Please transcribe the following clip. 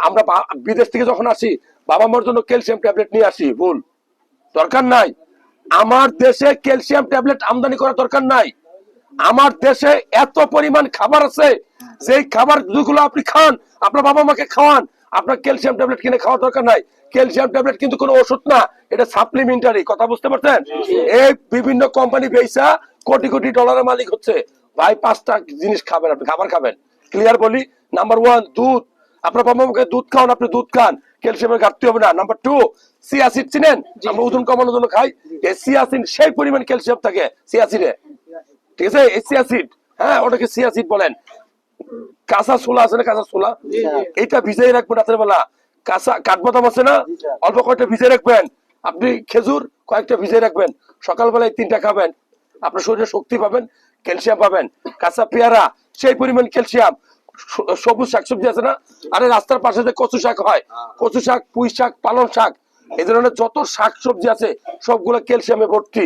আমরা বিদেশ থেকে যখন আসি বাবা মার জন্য ক্যালসিয়াম ট্যাবলেট নিয়ে আসি, ভুল, দরকার নাই। আমার দেশে ক্যালসিয়াম ট্যাবলেট আমদানি করার দরকার নাই। আমার দেশে এত পরিমাণ খাবার আছে, যেই খাবার যেগুলো আপনি খান, আপনার বাবা মাকে খাওয়ান, আপনার ক্যালসিয়াম ট্যাবলেট কিনে খাওয়ার দরকার নাই। ক্যালসিয়াম ট্যাবলেট কিন্তু কোনো ওষুধ না, এটা সাপ্লিমেন্টারি, কথা বুঝতে পারছেন? এই বিভিন্ন কোম্পানি বেচা কোটি কোটি ডলারের মালিক হচ্ছে। ভাই 5টা জিনিস খাবেন, আপনি খাবার খাবেন, ক্লিয়ার বলি। নাম্বার 1 দুধ, আপনার বাবা মাকে দুধ খাওয়ান, আপনি দুধ খান, ক্যালসিয়ামের ঘাটতি হবে না। নাম্বার 2 সিয়াসিড, চিনেন? আমরা ওজন কমানোর জন্য খাই, এই সিয়াসিন সেই পরিমাণ ক্যালসিয়াম থাকে সিয়াসিডে, ঠিক আছে? এই সিয়াসিড, হ্যাঁ ওটাকে সিয়াসিড বলেন। কাঁচা ছোলা আছে না, কাঁচা ছোলা, এটা ভিজাই রাখবেন রাতের বেলা। কাঁচা কাঠবাদাম আছে না, অল্প কয়েকটা ভিজাই রাখবেন। আপনি খেজুর কয়েকটা ভিজাই রাখবেন, সকালবেলায় 3টা খাবেন, আপনার শরীরে শক্তি পাবেন, ক্যালসিয়াম পাবেন। কাঁচা পেয়ারা, সেই পরিমাণ ক্যালসিয়াম। সবুজ শাকসবজি আছে না, আরে রাস্তার পাশে যে কচু শাক হয়, কচু শাক, পুঁই শাক, পালং শাক, এই ধরনের যত শাকসবজি আছে সবগুলো ক্যালসিয়ামে ভর্তি।